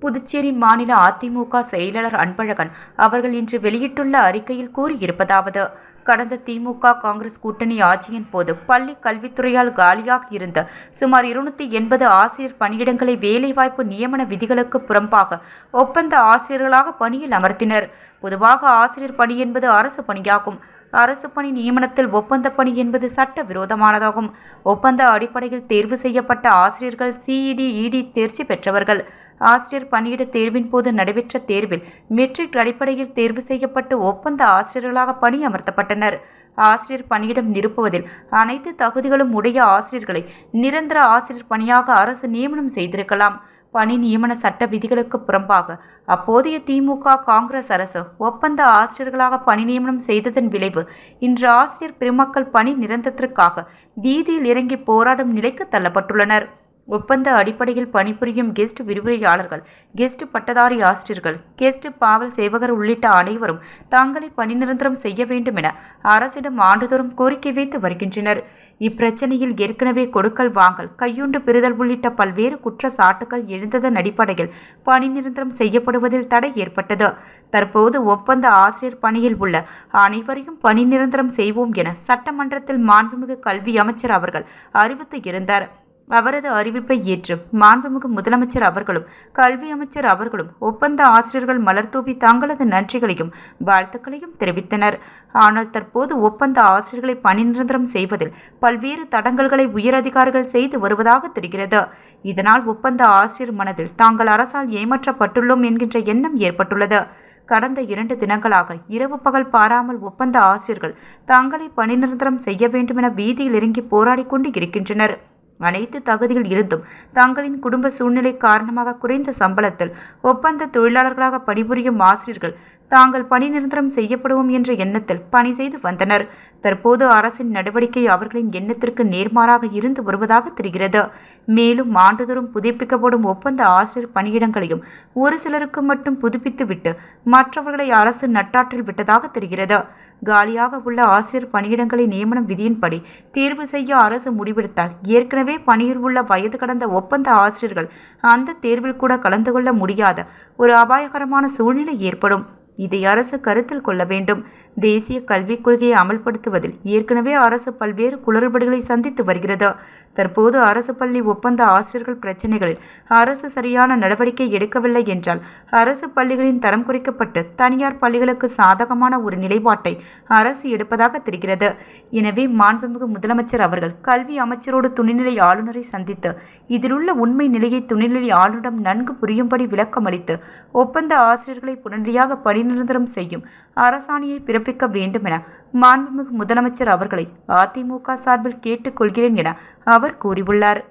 புதுச்சேரி மாநில அதிமுக செயலாளர் அன்பழகன் அவர்கள் இன்று வெளியிட்டுள்ள அறிக்கையில் கூறியிருப்பதாவது: கடந்த திமுக காங்கிரஸ் கூட்டணி ஆட்சியின் போது பள்ளி கல்வித்துறையால் காலியாக இருந்த சுமார் 280 ஆசிரியர் பணியிடங்களை வேலைவாய்ப்பு நியமன விதிகளுக்கு புறம்பாக ஒப்பந்த ஆசிரியர்களாக பணியில் அமர்த்தினர். பொதுவாக ஆசிரியர் பணி என்பது அரசு பணியாகும். அரசு பணி நியமனத்தில் ஒப்பந்த பணி என்பது சட்ட விரோதமானதாகும். ஒப்பந்த அடிப்படையில் தேர்வு செய்யப்பட்ட ஆசிரியர்கள் CED தேர்ச்சி பெற்றவர்கள். ஆசிரியர் பணியிட தேர்வின் போது நடைபெற்ற தேர்வில் மெட்ரிக் அடிப்படையில் தேர்வு செய்யப்பட்டு ஒப்பந்த ஆசிரியர்களாக பணியமர்த்தப்பட்டனர். ஆசிரியர் பணியிடம் நிரப்புவதில் அனைத்து தகுதிகளும் உடைய ஆசிரியர்களை நிரந்தர ஆசிரியர் பணியாக அரசு நியமனம் செய்திருக்கலாம். பணி நியமன சட்ட விதிகளுக்கு புறம்பாக அப்போதைய திமுக காங்கிரஸ் அரசு ஒப்பந்த ஆசிரியர்களாக பணி நியமனம் செய்ததன் விளைவு இன்று ஆசிரியர் பெருமக்கள் பணி நிரந்தரத்திற்காக வீதியில் இறங்கி போராடும் நிலைக்கு தள்ளப்பட்டுள்ளனர். ஒப்பந்த அடிப்படையில் பணிபுரியும் கெஸ்ட் விரிவுரையாளர்கள், கெஸ்ட் பட்டதாரி ஆசிரியர்கள், கெஸ்ட் பாவல் சேவகர் உள்ளிட்ட அனைவரும் தங்களை பணி நிரந்தரம் செய்ய வேண்டும் என அரசிடம் ஆண்டுதோறும் கோரிக்கை வைத்து வருகின்றனர். இப்பிரச்சனையில் ஏற்கனவே கொடுக்கல் வாங்கல், கையுண்டு பெறுதல் உள்ளிட்ட பல்வேறு குற்றச்சாட்டுகள் எழுந்ததன் அடிப்படையில் பணி நிரந்தரம் செய்யப்படுவதில் தடை ஏற்பட்டது. தற்போது ஒப்பந்த ஆசிரியர் பணியில் உள்ள அனைவரையும் பணி நிரந்தரம் செய்வோம் என சட்டமன்றத்தில் மாண்புமிகு கல்வி அமைச்சர் அவர்கள் அறிவித்து இருந்தார். அவரது அறிவிப்பை ஏற்று மாண்புமிகு முதலமைச்சர் அவர்களும் கல்வி அமைச்சர் அவர்களும் ஒப்பந்த ஆசிரியர்கள் மலர்தூவி தங்களது நன்றிகளையும் வாழ்த்துக்களையும் தெரிவித்தனர். ஆனால் தற்போது ஒப்பந்த ஆசிரியர்களை பணி நிரந்தரம் செய்வதில் பல்வேறு தடங்கல்களை உயரதிகாரிகள் செய்து வருவதாக தெரிகிறது. இதனால் ஒப்பந்த ஆசிரியர் மனதில் தாங்கள் அரசால் ஏமாற்றப்பட்டுள்ளோம் என்கின்ற எண்ணம் ஏற்பட்டுள்ளது. கடந்த 2 தினங்களாக இரவு பகல் பாராமல் ஒப்பந்த ஆசிரியர்கள் தங்களை பணி நிரந்தரம் செய்ய வேண்டும் என வீதியில் இறங்கி போராடி கொண்டு இருக்கின்றனர். அனைத்து தகுதிகள் இருந்தும் தங்களின் குடும்ப சூழ்நிலை காரணமாக குறைந்த சம்பளத்தில் ஒப்பந்த தொழிலாளர்களாக பணிபுரியும் ஆசிரியர்கள் தாங்கள் பணி நிரந்தரம் செய்யப்படுவோம் என்ற எண்ணத்தில் பணி செய்து வந்தனர். தற்போது அரசின் நடவடிக்கை அவர்களின் எண்ணத்திற்கு நேர்மாறாக இருந்து வருவதாக தெரிகிறது. மேலும் ஆண்டுதோறும் புதுப்பிக்கப்படும் ஒப்பந்த ஆசிரியர் பணியிடங்களையும் ஒரு சிலருக்கு மட்டும் புதுப்பித்துவிட்டு மற்றவர்களை அரசு நட்டாற்றில் விட்டதாக தெரிகிறது. காலியாக உள்ள ஆசிரியர் பணியிடங்களை நியமனம் விதியின்படி தேர்வு செய்ய அரசு முடிவெடுத்தால் ஏற்கனவே பணியில் உள்ள வயது கடந்த ஒப்பந்த ஆசிரியர்கள் அந்த தேர்வில் கூட கலந்து கொள்ள முடியாத ஒரு அபாயகரமான சூழ்நிலை ஏற்படும். இதை அரசு கருத்தில் கொள்ள வேண்டும். தேசிய கல்விக் கொள்கையை அமல்படுத்துவதில் ஏற்கனவே அரசு பல்வேறு குளறுபடிகளை சந்தித்து வருகிறது. தற்போது அரசு பள்ளி ஒப்பந்த ஆசிரியர்கள் பிரச்சினைகளில் அரசு சரியான நடவடிக்கை எடுக்கவில்லை என்றால் அரசு பள்ளிகளின் தரம் குறைக்கப்பட்டு தனியார் பள்ளிகளுக்கு சாதகமான ஒரு நிலைப்பாட்டை அரசு எடுப்பதாக தெரிகிறது. எனவே மாண்புமிகு முதலமைச்சர் அவர்கள் கல்வி அமைச்சரோடு துணைநிலை ஆளுநரை சந்தித்து இதிலுள்ள உண்மை நிலையை துணைநிலை ஆளுநரிடம் நன்கு புரியும்படி விளக்கம் அளித்து ஒப்பந்த ஆசிரியர்களை உடனடியாக பணி நிரந்தரம் செய்யும் அரசாணையை பிறப்பிக்க வேண்டும் என மாண்புமிகு முதலமைச்சர் அவர்களை அதிமுக சார்பில் கேட்டுக்கொள்கிறேன் என அவர் கூறியுள்ளார்.